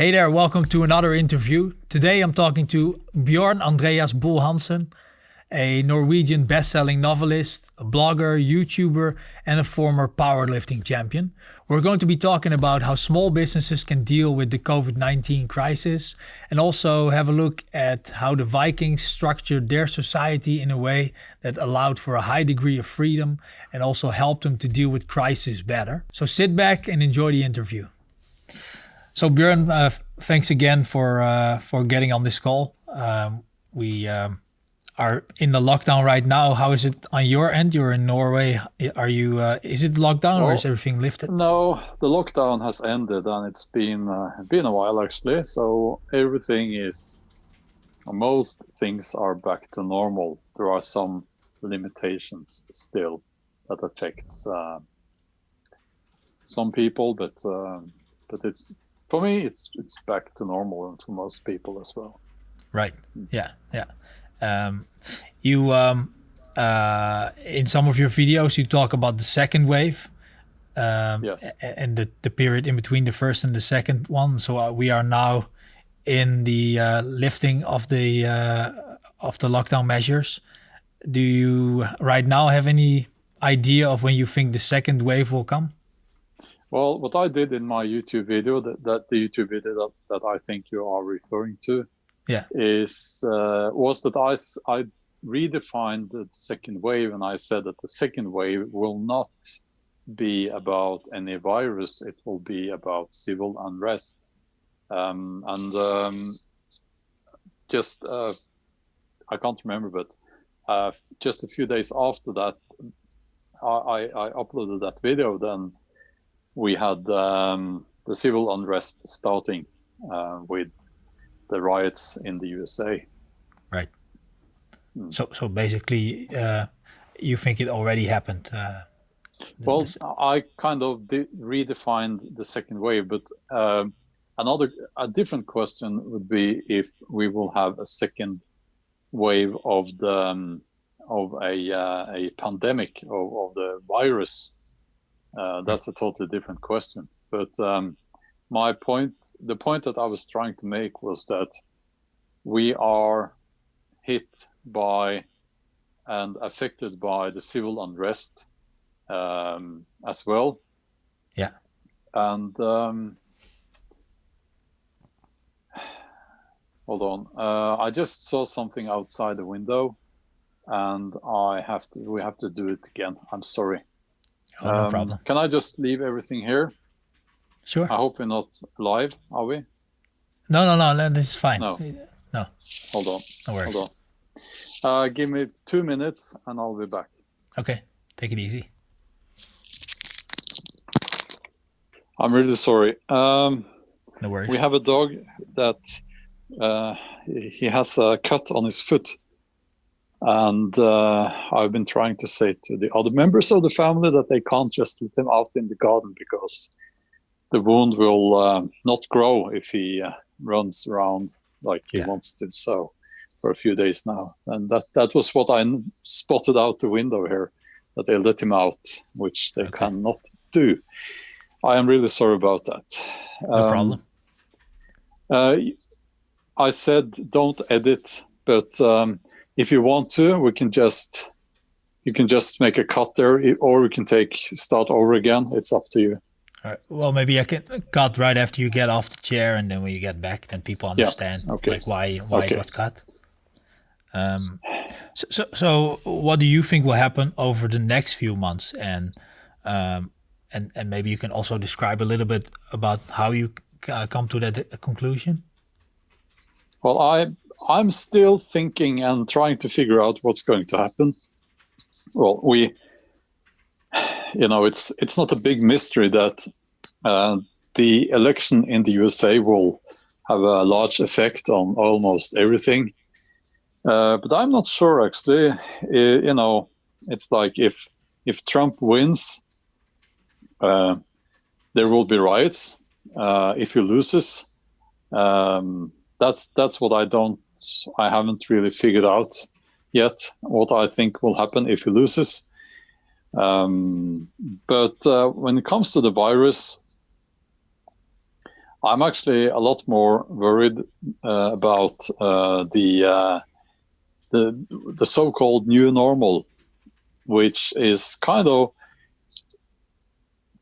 Hey there, welcome to another interview. Today I'm talking to Bjørn Andreas Bull-Hansen, a Norwegian best-selling novelist, a blogger, YouTuber, and a former powerlifting champion. We're going to be talking about how small businesses can deal with the COVID-19 crisis and also have a look at how the Vikings structured their society in a way that allowed for a high degree of freedom and also helped them to deal with crisis better. So sit back and enjoy the interview. So Bjørn, thanks again for getting on this call. We are in the lockdown right now. How is it on your end? You're in Norway. Are you? Is it lockdown or is everything lifted? No, the lockdown has ended and it's been a while actually. So everything is, most things are back to normal. There are some limitations still that affects some people, but it's. For me, it's back to normal, and for most people as well. Right. Yeah. You in some of your videos you talk about the second wave, yes, and the period in between the first and the second one. So we are now in the lifting of the lockdown measures. Do you right now have any idea of when you think the second wave will come? Well, what I did in my YouTube video, that the YouTube video that I think you are referring to, was that I redefined the second wave, and I said that the second wave will not be about any virus; it will be about civil unrest, just I can't remember, but just a few days after that, I uploaded that video. Then we had the civil unrest starting with the riots in the USA. Right. So basically, you think it already happened? Well, I kind of redefined the second wave, but a different question would be if we will have a second wave of a pandemic of the virus. That's a totally different question. But the point that I was trying to make was that we are hit by and affected by the civil unrest as well. Yeah. And hold on, I just saw something outside the window, and we have to do it again. I'm sorry. Oh, no problem. Can I just leave everything here? Sure. I hope we're not live, are we? No, this is fine. No. Hold on. No worries. Hold on. Give me 2 minutes and I'll be back. Okay, take it easy. I'm really sorry. No worries. We have a dog that he has a cut on his foot. And I've been trying to say to the other members of the family that they can't just let him out in the garden because the wound will not grow if he runs around like he wants to. So for a few days now. And that was what I spotted out the window here, that they let him out, which they cannot do. I am really sorry about that. No problem. I said don't edit, but if you want to, you can just make a cut there, or we can start over again. It's up to you. All right. Well, maybe I can cut right after you get off the chair, and then when you get back, then people understand like why it got cut. So what do you think will happen over the next few months, and maybe you can also describe a little bit about how you come to that conclusion? Well, I'm still thinking and trying to figure out what's going to happen. Well, it's not a big mystery that the election in the USA will have a large effect on almost everything. But I'm not sure, actually. It's like if Trump wins, there will be riots. If he loses, that's what I haven't really figured out yet, what I think will happen if he loses. But when it comes to the virus, I'm actually a lot more worried about the so-called new normal, which is kind of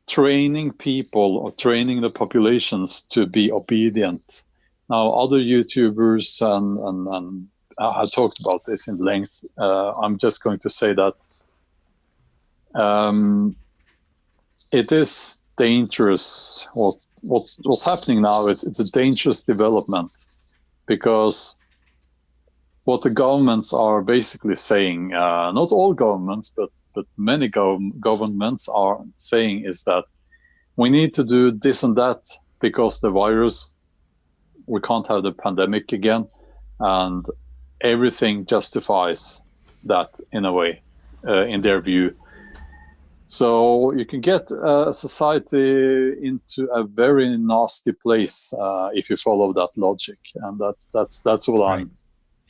training people or training the populations to be obedient. Now, other YouTubers and I talked about this in length. I'm just going to say that it is dangerous. What's happening now is it's a dangerous development, because what the governments are basically saying, not all governments, but many governments are saying, is that we need to do this and that because the virus, we can't have the pandemic again, and everything justifies that in a way, in their view. So you can get a society into a very nasty place if you follow that logic, and that's what Right.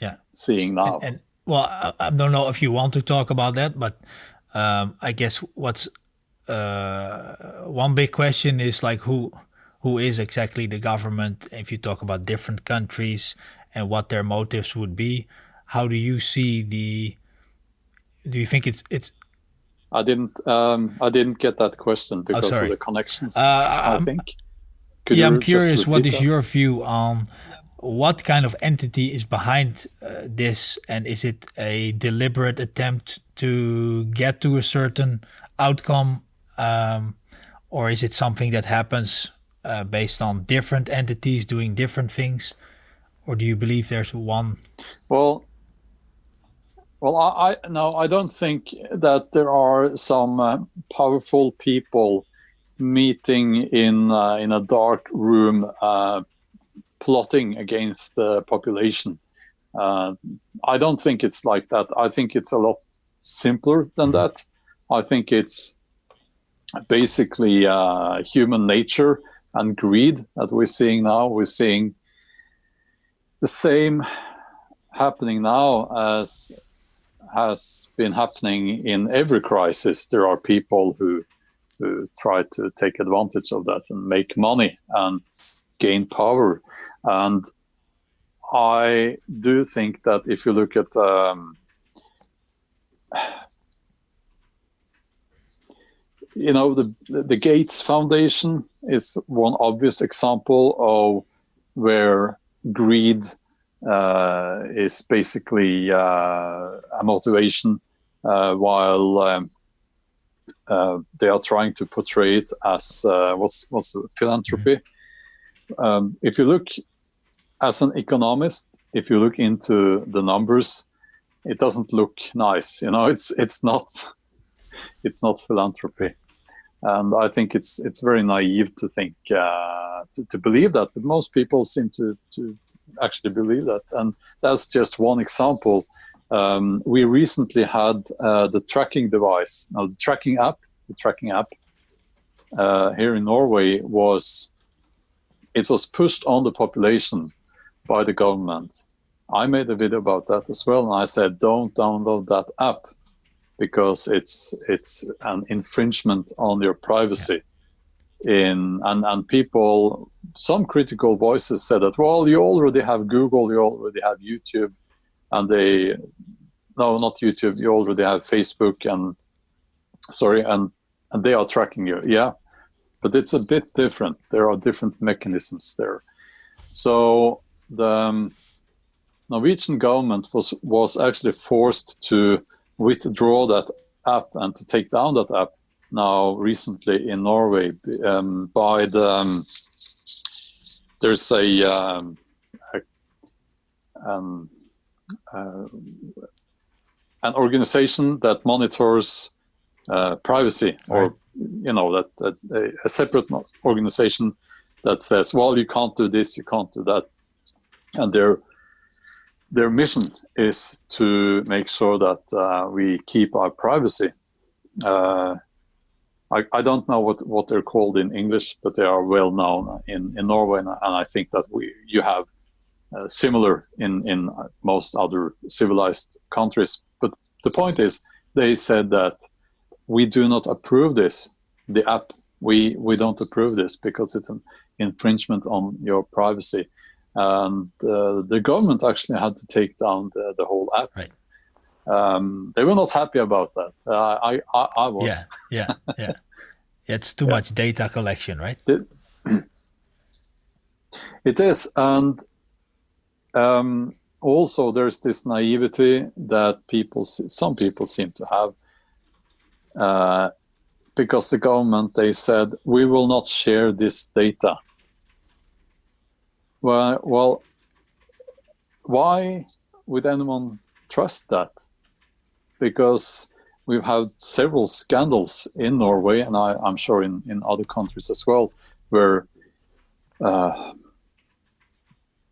I'm seeing now. And well, I don't know if you want to talk about that, but I guess what's one big question is like who is exactly the government? If you talk about different countries and what their motives would be, how do you see do you think it's I didn't get that question because of the connections, I think. I'm curious, what is your view on what kind of entity is behind this, and is it a deliberate attempt to get to a certain outcome, or is it something that happens based on different entities doing different things, or do you believe there's one? Well, I don't think that there are some powerful people meeting in a dark room plotting against the population. I don't think it's like that. I think it's a lot simpler than that. I think it's basically human nature and greed that we're seeing now. We're seeing the same happening now as has been happening in every crisis. There are people who try to take advantage of that and make money and gain power. And I do think that if you look at the Gates Foundation is one obvious example of where greed is basically a motivation, while they are trying to portray it as what's philanthropy. If you look as an economist, if you look into the numbers, it doesn't look nice. It's not philanthropy, and I think it's very naive to think to believe that. But most people seem to actually believe that, and that's just one example. We recently had the tracking device, the tracking app here in Norway was pushed on the population by the government. I made a video about that as well, and I said, don't download that app because it's an infringement on your privacy. And people, some critical voices said that, well, you already have Google, you already have YouTube, and not YouTube, you already have Facebook and they are tracking you. Yeah, but it's a bit different. There are different mechanisms there. So the Norwegian government was actually forced to withdraw that app and to take down that app now recently in Norway by there's an organization that monitors privacy, or a separate organization that says, well, you can't do this, you can't do that, and their mission is to make sure that we keep our privacy. I don't know what they're called in English, but they are well known in Norway, and I think that you have similar in most other civilized countries. But the point is, they said that we do not approve this. The app, we don't approve this because infringement on your privacy. And the government actually had to take down the whole app. Right. They were not happy about that. I was. Yeah. It's too much data collection, right? It is. And also there's this naivety that some people seem to have, because the government, they said, we will not share this data. Well, why would anyone trust that? Because we've had several scandals in Norway, and I'm sure in other countries as well, where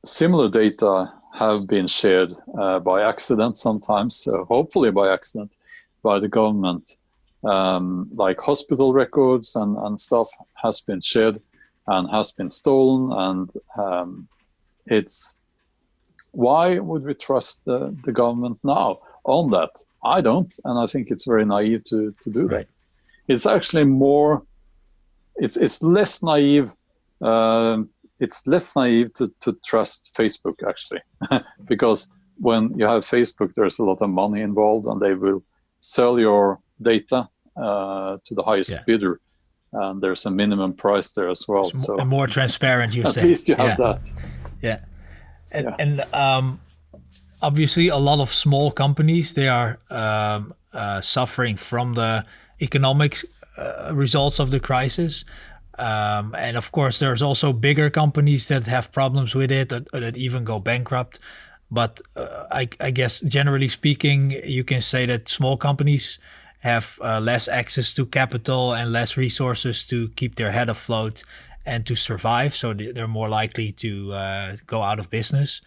similar data have been shared by accident sometimes, hopefully by accident, by the government. Like hospital records and stuff has been shared and has been stolen, and it's why would we trust the government now on that? I don't, and I think it's very naive to do that. It's actually more, it's less naive. It's less naive to trust Facebook, actually, because when you have Facebook, there's a lot of money involved, and they will sell your data to the highest bidder, and there's a minimum price there as well. So more transparent, you say. At least you have that. Yeah, and obviously a lot of small companies, they are suffering from the economic results of the crisis. And of course, there's also bigger companies that have problems with it, or that even go bankrupt. But I guess generally speaking, you can say that small companies have less access to capital and less resources to keep their head afloat and to survive. So they're more likely to go out of business.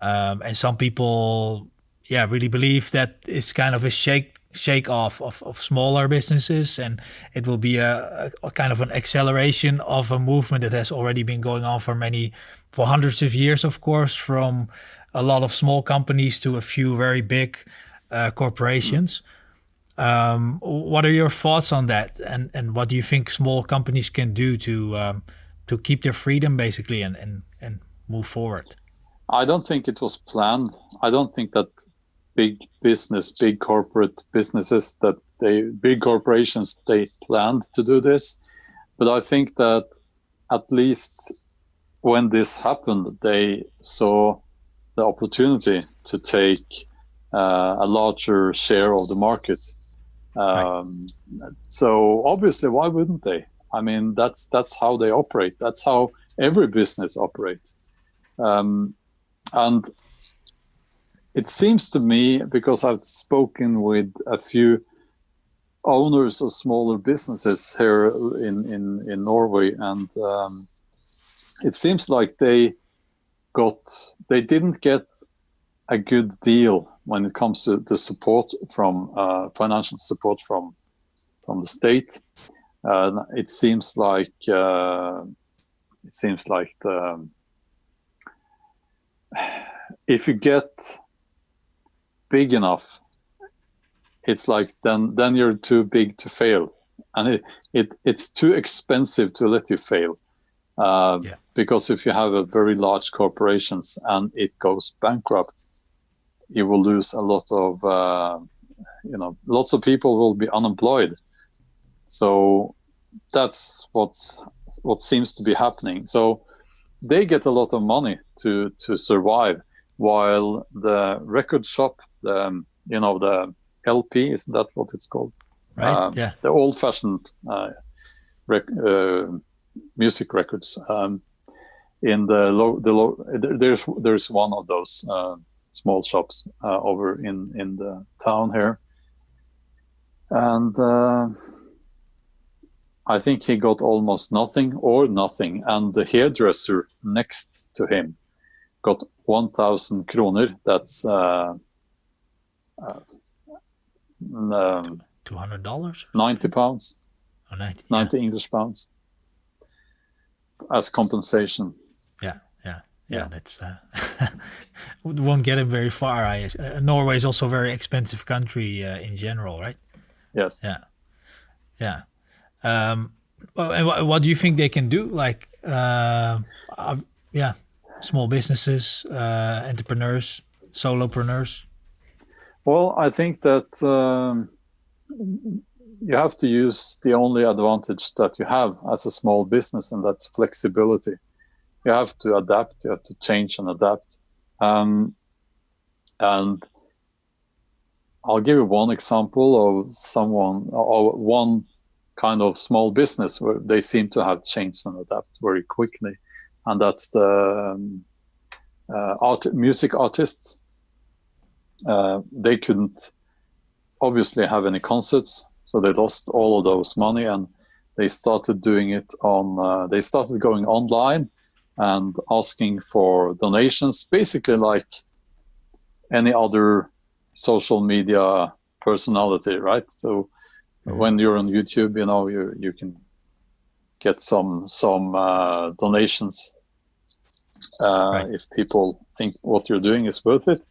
And some people, really believe that it's kind of a shake off of smaller businesses, and it will be a kind of an acceleration of a movement that has already been going on for hundreds of years, of course, from a lot of small companies to a few very big corporations. What are your thoughts on that, and what do you think small companies can do to keep their freedom, basically, and move forward? I don't think it was planned. I don't think that big corporate businesses, big corporations, they planned to do this. But I think that at least when this happened, they saw the opportunity to take a larger share of the market. So obviously, why wouldn't they? I mean, that's how they operate. That's how every business operates. And it seems to me, because I've spoken with a few owners of smaller businesses here in Norway, and it seems like they didn't get a good deal when it comes to the support from financial support from the state. It seems like if you get big enough, it's like then you're too big to fail, and it's too expensive to let you fail, because if you have a very large corporations and it goes bankrupt, you will lose a lot of lots of people will be unemployed. So that's what seems to be happening. So they get a lot of money to survive, while the record shop, the LP, isn't that what it's called? Right. The old-fashioned music records. In there's one of those small shops over in the town here, and I think he got almost nothing, and the hairdresser next to him got 1,000 kroner. That's $200, 90 pounds. Oh, 90 English pounds as compensation. Yeah, that's won't get him very far. Norway is also a very expensive country in general, right? Yes. Yeah. And what do you think they can do? Like, uh, uh, yeah, small businesses, entrepreneurs, solopreneurs? Well, I think that you have to use the only advantage that you have as a small business, and that's flexibility. You have to adapt, you have to change and adapt. And I'll give you one example of someone, or one kind of small business where they seem to have changed and adapt very quickly. And that's the music artists. They couldn't obviously have any concerts, so they lost all of those money, and they started doing it on, they started going online and asking for donations, basically like any other social media personality, right? So when you're on YouTube, you know, you can get some donations Right. if people think what you're doing is worth it.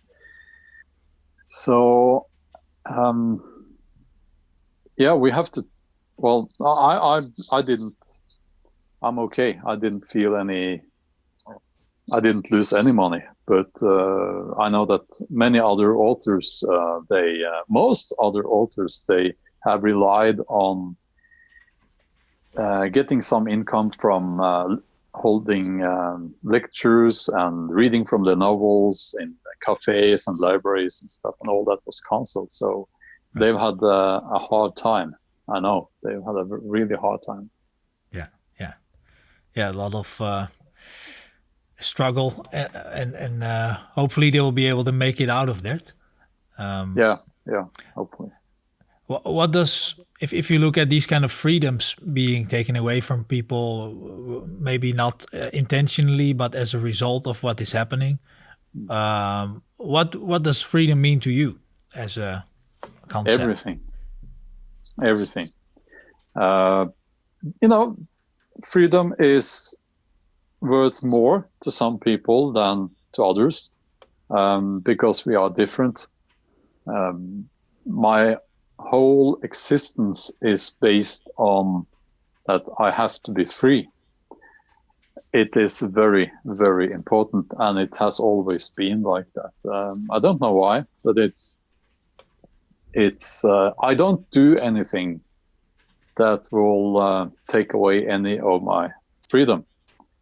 So yeah, we have to. Well, I didn't. I'm okay. I didn't feel any. I didn't lose any money, but I know that many other authors, most other authors, they have relied on getting some income from holding lectures and reading from the novels in cafes and libraries and stuff, and all that was cancelled. So they've had a hard time. I know they've had a really hard time. Yeah, yeah, yeah. A lot of struggle, and hopefully they will be able to make it out of that. Yeah, hopefully. What does, if you look at these kind of freedoms being taken away from people, maybe not intentionally, but as a result of what is happening, what does freedom mean to you as a concept? Everything. You know, freedom is worth more to some people than to others, because we are different. My whole existence is based on that I have to be free. It is very, very important, and it has always been like that. I don't know why, but it's. I don't do anything that will take away any of my freedom.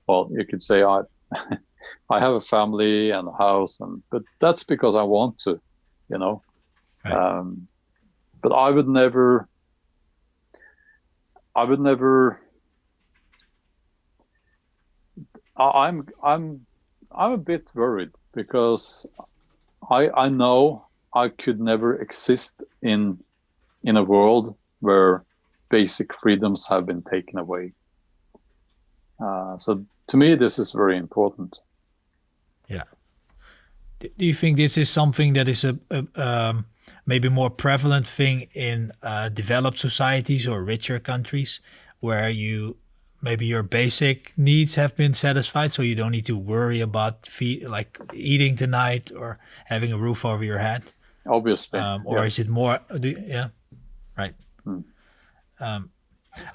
Well, you could say I have a family and a house, but that's because I want to, you know. Right. But I would never. I'm a bit worried because I know I could never exist in a world where basic freedoms have been taken away. So to me, this is very important. Yeah. Do you think this is something that is a maybe more prevalent thing in developed societies or richer countries, where maybe your basic needs have been satisfied, so you don't need to worry about like eating tonight or having a roof over your head? Obviously, Or yes. is it more? Yeah, right. Hmm.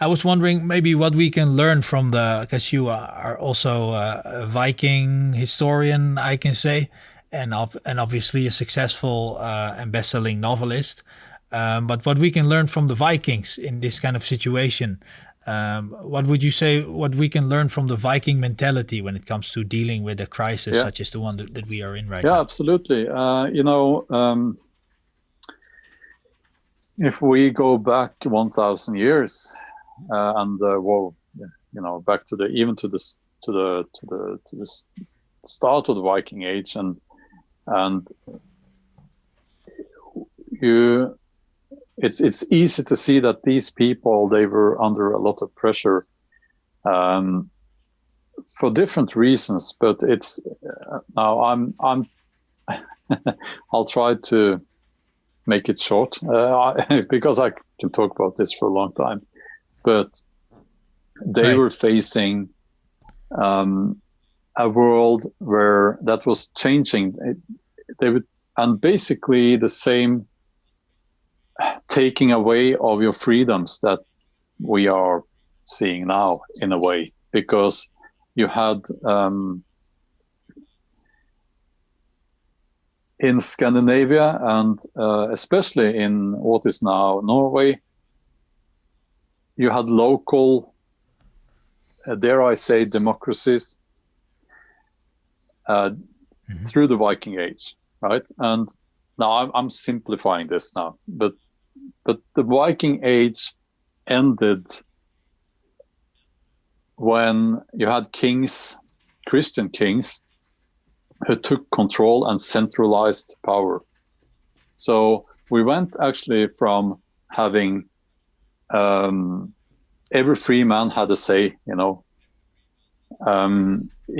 I was wondering maybe what we can learn from because you are also a Viking historian, I can say, and obviously a successful and best-selling novelist. But what we can learn from the Vikings in this kind of situation. What would you say? What we can learn from the Viking mentality when it comes to dealing with a crisis Yeah, such as the one that we are in right yeah, now? absolutely. You know, if we go back 1,000 years, and well, you know, back to the start of the Viking Age, and it's easy to see that these people, they were under a lot of pressure, for different reasons. But it's now I'm I'll try to make it short, because I can talk about this for a long time. But they Right. were facing a world where that was changing. And basically the same taking away of your freedoms that we are seeing now, in a way, because you had in Scandinavia and especially in what is now Norway, you had local, dare I say, democracies through the Viking Age, right? And now I'm simplifying this now, but the Viking Age ended when you had kings, Christian kings, who took control and centralized power. So we went actually from having every free man had a say, in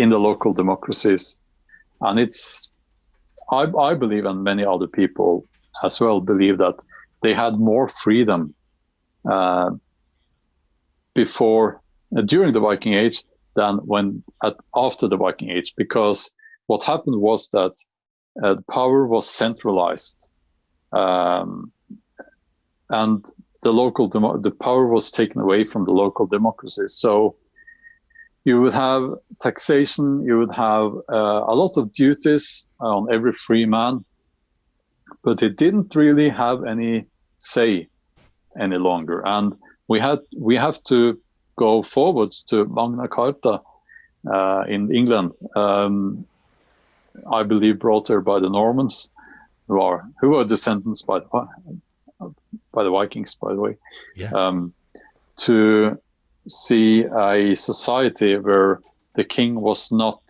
the local democracies. And I believe, and many other people as well believe, that they had more freedom during the Viking Age than after the Viking Age, because what happened was that power was centralized, and the power was taken away from the local democracies. So you would have taxation, you would have a lot of duties on every free man, but it didn't really have any say any longer. And we have to go forwards to Magna Carta in England, I believe brought there by the Normans, who are descendants by the Vikings, by the way, to see a society where the king was not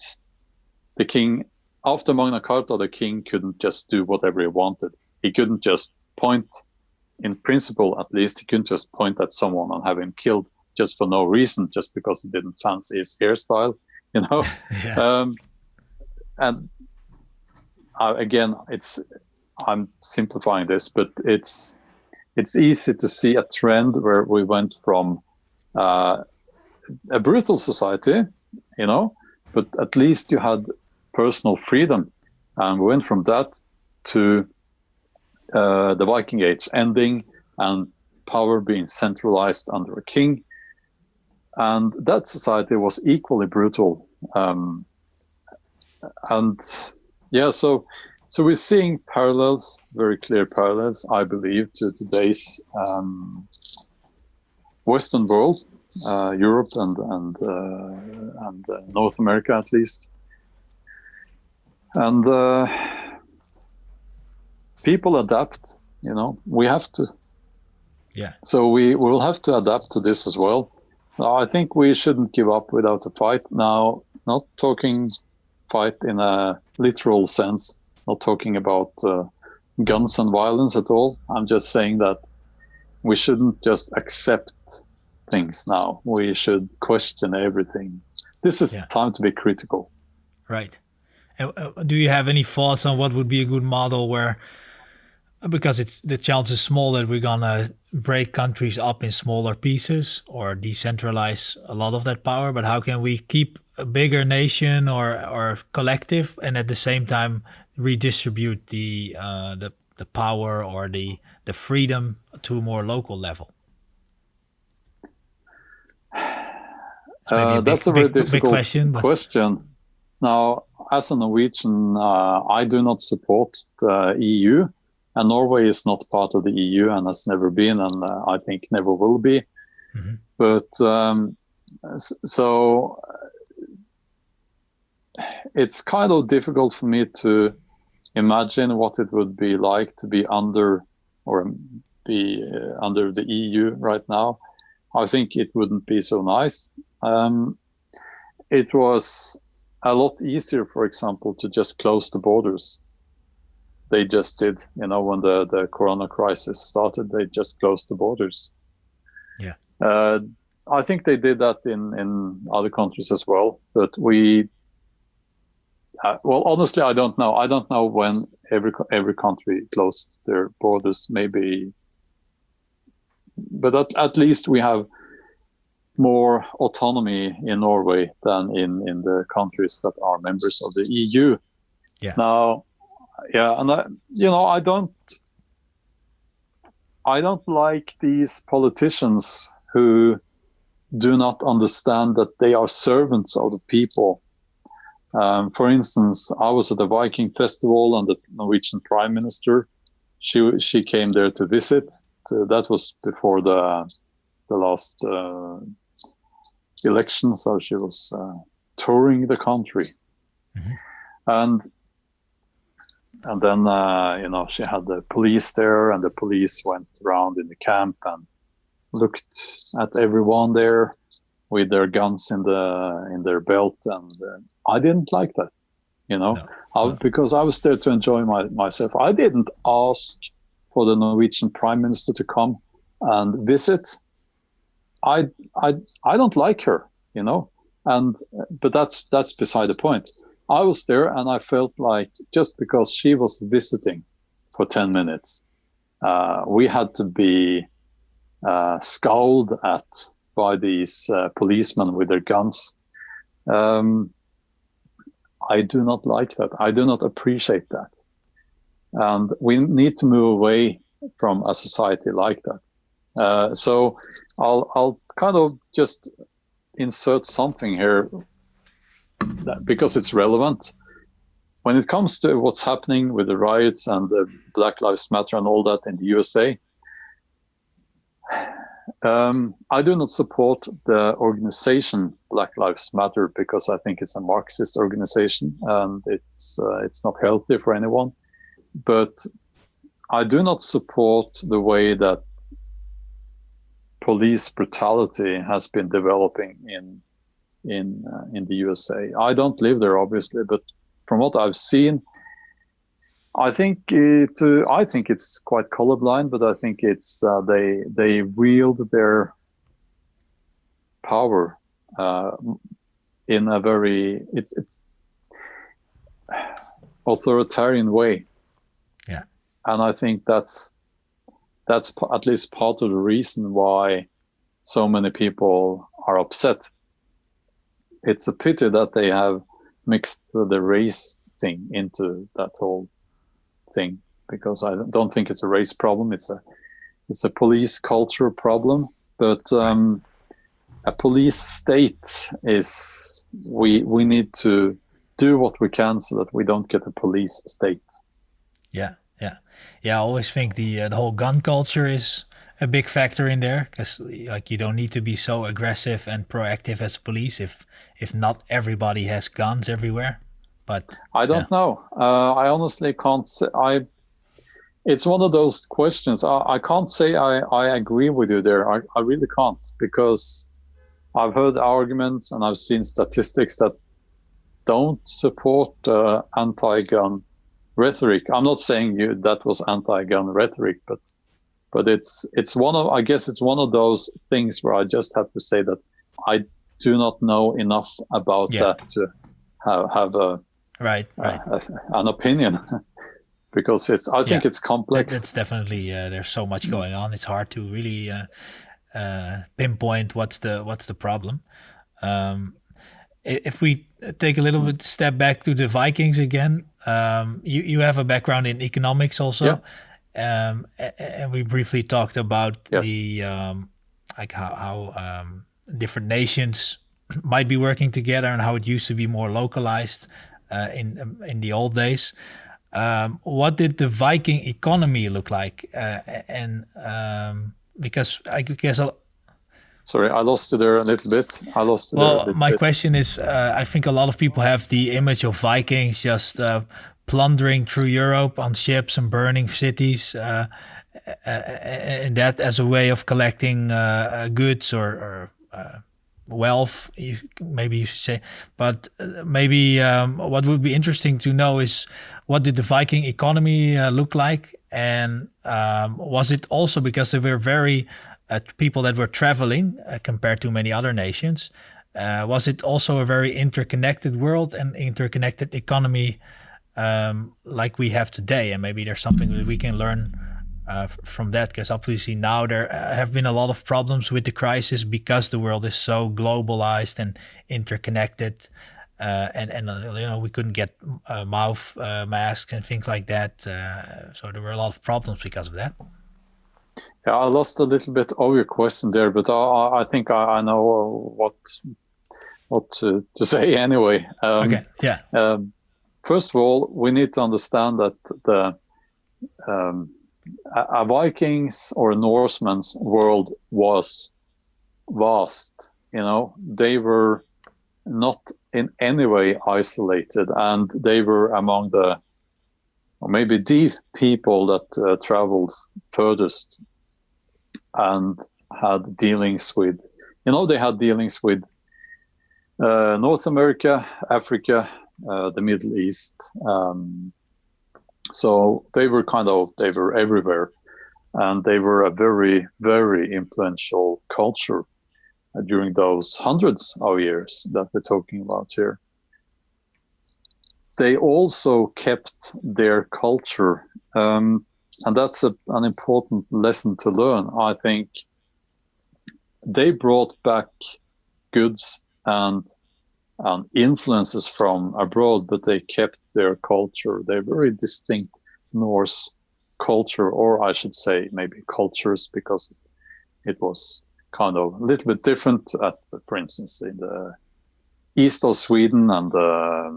the king. After Magna Carta, the king couldn't just do whatever he wanted. He couldn't just point, in principle at least, he couldn't just point at someone and have him killed just for no reason, just because he didn't fancy his hairstyle, And again, I'm simplifying this, but it's easy to see a trend where we went from a brutal society, but at least you had personal freedom, and we went from that to the Viking Age ending and power being centralized under a king, and that society was equally brutal. So we're seeing parallels, very clear parallels, I believe, to today's Western world, Europe and North America at least, and people adapt. We have to. Yeah. So we will have to adapt to this as well. I think we shouldn't give up without a fight. Now, not talking fight in a literal sense, not talking about guns and violence at all. I'm just saying that we shouldn't just accept things now. We should question everything. This is time to be critical. Right. Do you have any thoughts on what would be a good model where, because the chance is small that we're gonna break countries up in smaller pieces or decentralize a lot of that power, but how can we keep a bigger nation or collective, and at the same time redistribute the power or the freedom to a more local level? That's a very difficult question. Now, as a Norwegian, I do not support the EU, and Norway is not part of the EU and has never been, and I think never will be. Mm-hmm. But so it's kind of difficult for me to imagine what it would be like to be under the EU right now. I think it wouldn't be so nice. It was a lot easier, for example, to just close the borders. They just did, when the corona crisis started, they just closed the borders. Yeah. I think they did that in other countries as well, but honestly, I don't know. I don't know when every country closed their borders, maybe, but at least we have more autonomy in Norway than in the countries that are members of the EU. Yeah. Now, and I don't like these politicians who do not understand that they are servants of the people. For instance, I was at the Viking festival, and the Norwegian Prime Minister, she came there to visit. That was before the last election, so she was touring the country, and then she had the police there, and the police went around in the camp and looked at everyone there with their guns in their belt, and I didn't like that, because I was there to enjoy myself. I didn't ask for the Norwegian Prime Minister to come and visit. I don't like her, but that's beside the point. I was there, and I felt like just because she was visiting for 10 minutes, we had to be scowled at by these policemen with their guns. I do not like that. I do not appreciate that. And we need to move away from a society like that. So I'll kind of just insert something here because it's relevant. When it comes to what's happening with the riots and the Black Lives Matter and all that in the USA, I do not support the organization Black Lives Matter because I think it's a Marxist organization and it's not healthy for anyone. But I do not support the way that police brutality has been developing in the USA. I don't live there, obviously, but from what I've seen, I think it's quite colorblind, but I think it's they wield their power in a very it's authoritarian way. Yeah, and I think that's at least part of the reason why so many people are upset. It's a pity that they have mixed the race thing into that whole thing, because I don't think it's a race problem. It's a police culture problem. But a police state is we need to do what we can so that we don't get a police state. Yeah. I always think the whole gun culture is a big factor in there, because like you don't need to be so aggressive and proactive as police if not everybody has guns everywhere. But I don't know. I honestly can't say. It's one of those questions. I can't say I agree with you there. I really can't, because I've heard arguments and I've seen statistics that don't support anti-gun rhetoric. I'm not saying that was anti-gun rhetoric, but it's one of, I guess it's one of those things where I just have to say that I do not know enough about that to have a an opinion, because I think it's complex. It's definitely there's so much going on. It's hard to really pinpoint what's the problem. If we take a little bit step back to the Vikings again, you have a background in economics also, and we briefly talked about the like how different nations might be working together and how it used to be more localized in the old days. What did the Viking economy look like? Because I guess. Sorry, I lost you there a little bit. My question is, I think a lot of people have the image of Vikings just plundering through Europe on ships and burning cities, and that as a way of collecting goods or wealth, maybe you should say. But maybe what would be interesting to know is, what did the Viking economy look like? And was it also, because they were very people that were traveling compared to many other nations, was it also a very interconnected world and interconnected economy like we have today? And maybe there's something that we can learn from that, because obviously now there have been a lot of problems with the crisis because the world is so globalized and interconnected, and we couldn't get mouth masks and things like that, so there were a lot of problems because of that. Yeah, I lost a little bit of your question there, but I think I know what to say anyway. Okay, yeah. First of all, we need to understand that a Vikings or a Norseman's world was vast. They were not in any way isolated, and they were among the, or maybe the people that traveled furthest and had dealings with, they had dealings with North America, Africa, the Middle East. So they were everywhere, and they were a very, very influential culture during those hundreds of years that we're talking about here. They also kept their culture, and that's an important lesson to learn. I think they brought back goods and influences from abroad, but they kept their culture, their very distinct Norse culture, or I should say maybe cultures, because it was kind of a little bit different for instance, in the east of Sweden and the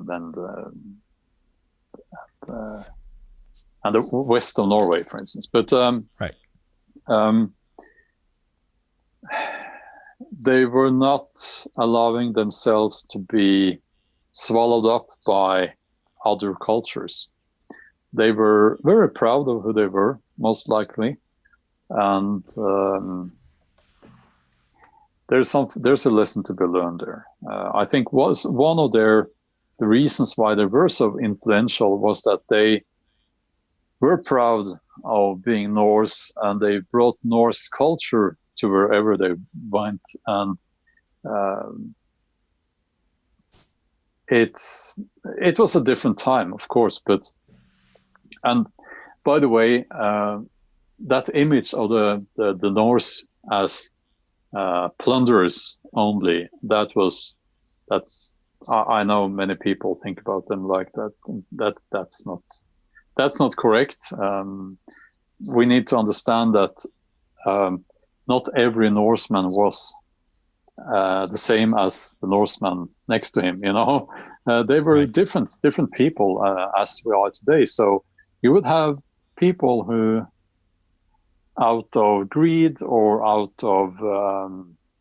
west of Norway, for instance. But right. They were not allowing themselves to be swallowed up by other cultures. They were very proud of who they were, most likely, and there's a lesson to be learned there. I think was one of the reasons why they were so influential was that they were proud of being Norse, and they brought Norse culture to wherever they went, and it was a different time, of course. And by the way, that image of the Norse as plunderers only, I know many people think about them like that. That's not correct. We need to understand that not every Norseman was the same as the Norseman next to him. They were right. different people as we are today. So you would have people who, out of greed or out of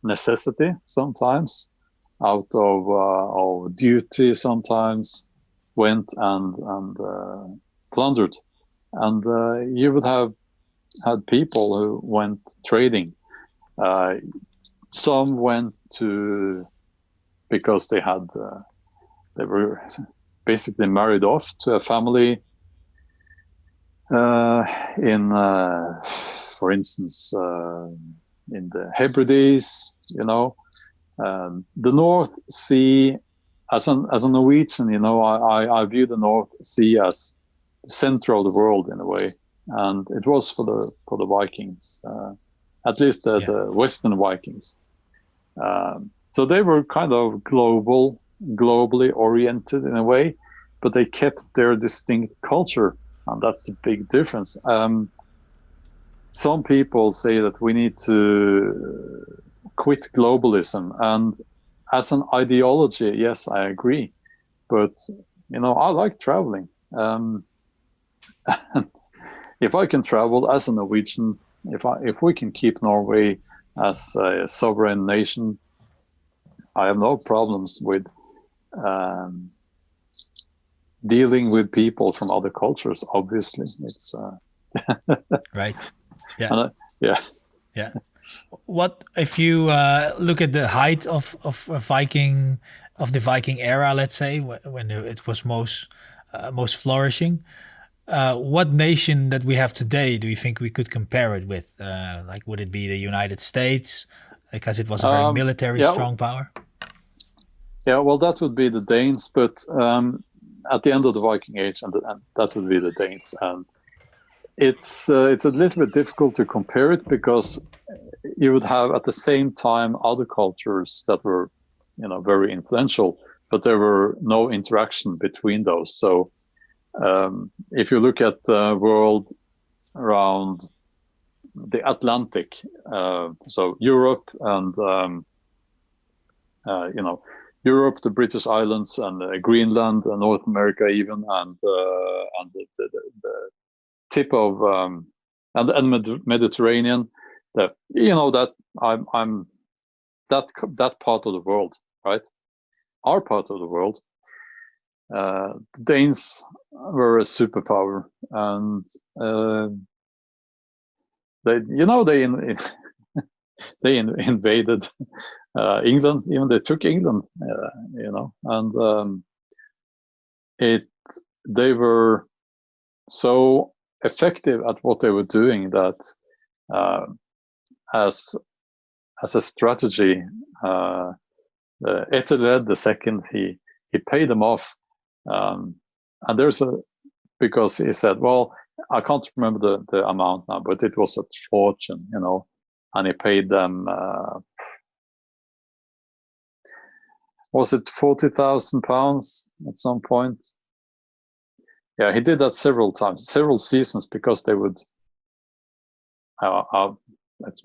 necessity, sometimes out of duty, sometimes went and plundered, and you would have had people who went trading. Some went because they were basically married off to a family for instance, in the Hebrides. The North Sea, as a Norwegian, I view the North Sea as the center of the world in a way, and it was for the Vikings, at least the Western Vikings. So they were kind of globally oriented in a way, but they kept their distinct culture, and that's the big difference. Some people say that we need to quit globalism, and as an ideology, yes, I agree. But I like traveling. If I can travel as a Norwegian, if we can keep Norway as a sovereign nation, I have no problems with dealing with people from other cultures. Obviously, it's right. Yeah. Yeah. What if you look at the height of the Viking era? Let's say when it was most flourishing. What nation that we have today do you think we could compare it with? Like, would it be the United States, because it was a very military strong power? Yeah, well, that would be the Danes, but at the end of the Viking Age, and that would be the Danes. And it's a little bit difficult to compare it, because you would have at the same time other cultures that were, very influential, but there were no interaction between those. So if you look at the world around the Atlantic, so Europe and Europe, the British Islands, and Greenland, and North America even, and the tip of and Mediterranean. That that I'm that part of the world, right? Our part of the world. The Danes were a superpower, and they invaded England. Even they took England, and they were so effective at what they were doing that as a strategy, Ethelred II, he paid them off, and because he said, well, I can't remember the amount now, but it was a fortune, and he paid them. Was it £40,000 at some point? Yeah, he did that several times, several seasons, because they would. It's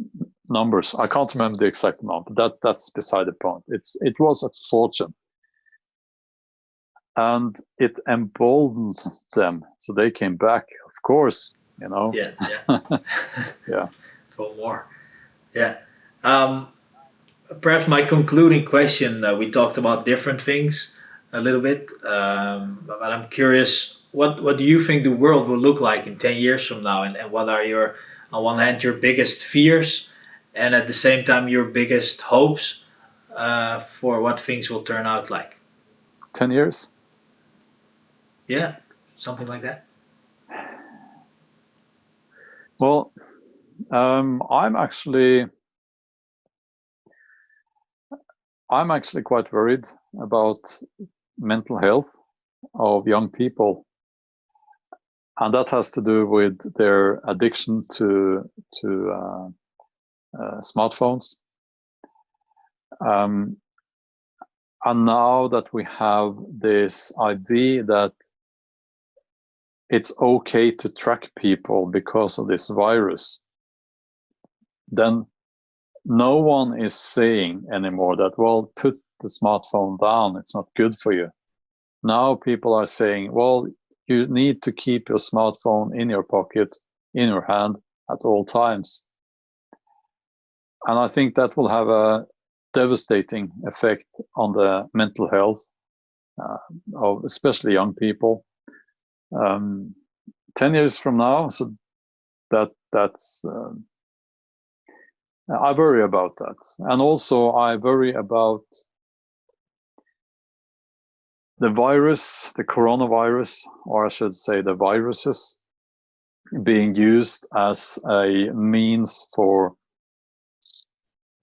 numbers. I can't remember the exact amount, but that's beside the point. It was a fortune, and it emboldened them, so they came back. Of course, Yeah. Yeah. For more. Yeah. Perhaps my concluding question. We talked about different things a little bit, but I'm curious. What do you think the world will look like in 10 years from now, and what are your, on one hand, your biggest fears, and at the same time your biggest hopes for what things will turn out like? 10 years? Yeah, something like that. Well, I'm actually quite worried about mental health of young people, and that has to do with their addiction to smartphones. And now that we have this idea that it's okay to track people because of this virus, then no one is saying anymore that, well, put the smartphone down, it's not good for you. Now people are saying, well, you need to keep your smartphone in your pocket, in your hand at all times. And I think that will have a devastating effect on the mental health of especially young people. 10 years from now, so that's I worry about that. And also I worry about the virus, the coronavirus, or I should say the viruses, being used as a means for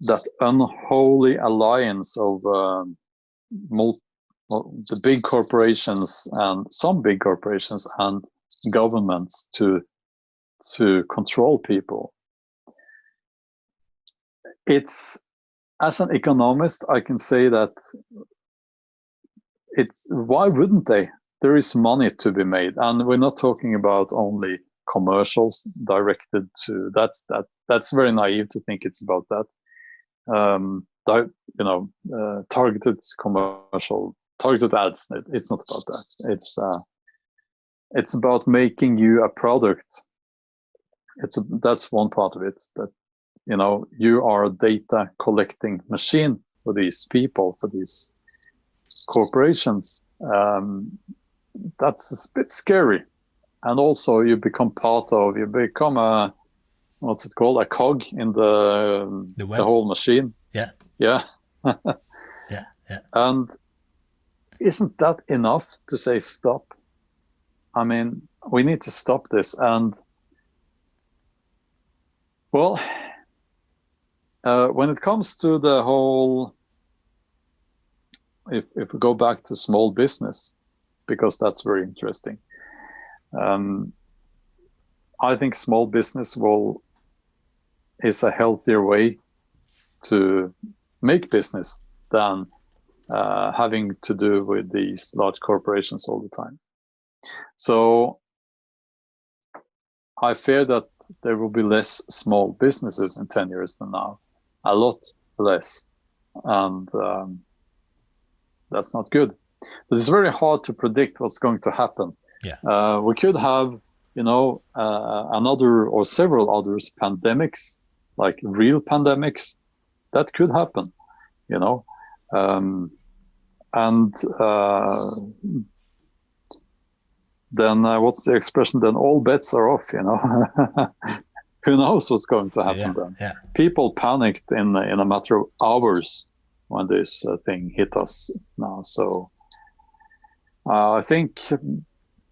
that unholy alliance of the big corporations, and some big corporations and governments to control people. It's, as an economist, I can say that why wouldn't they? There is money to be made, and we're not talking about only commercials directed to that's very naive to think it's about that. Targeted ads. It's not about that. It's about making you a product. That's one part of it. That you are a data collecting machine for these people, for these corporations. That's a bit scary, and also you become a what's it called, a cog in the whole machine. Yeah. Yeah. Yeah. And isn't that enough to say stop? I mean, we need to stop this. And well, when it comes to the whole, if we go back to small business, because that's very interesting, I think small business is a healthier way to make business than having to do with these large corporations all the time. So I fear that there will be less small businesses in 10 years than now, a lot less, and that's not good. But it's very hard to predict what's going to happen. Yeah. We could have, another or several others pandemics, like real pandemics. That could happen, then what's the expression? Then all bets are off. Who knows what's going to happen then? Yeah. People panicked in a matter of hours when this thing hit us now. So I think, and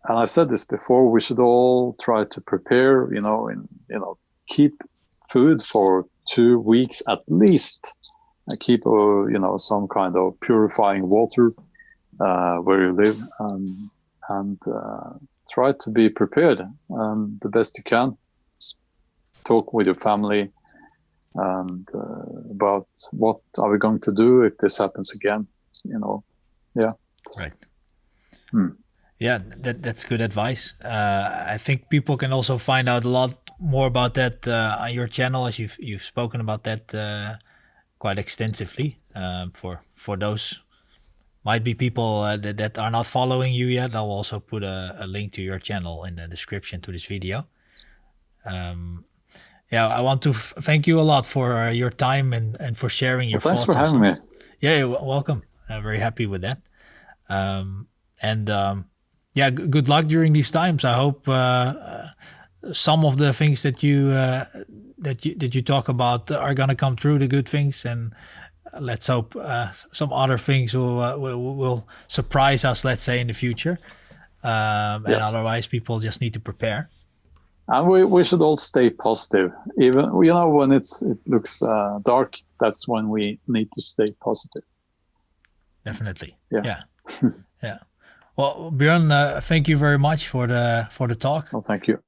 I've said this before, we should all try to prepare. Keep food for 2 weeks at least. Keep some kind of purifying water where you live, and try to be prepared the best you can. Talk with your family and about what are we going to do if this happens again. Right. Yeah, that's good advice. I think people can also find out a lot more about that on your channel, as you've spoken about that quite extensively. For those might be people that are not following you yet, I'll also put a link to your channel in the description to this video. I want to thank you a lot for your time and for sharing your thoughts. Thanks for having me. Yeah, you're welcome. I'm very happy with that. Good luck during these times. I hope some of the things that you talk about are gonna come true, the good things, and let's hope some other things will surprise us, let's say, in the future. And otherwise, people just need to prepare. And we should all stay positive. Even when it looks dark, that's when we need to stay positive. Definitely. Yeah. Yeah. Well, Bjørn, thank you very much for the talk. Well, thank you.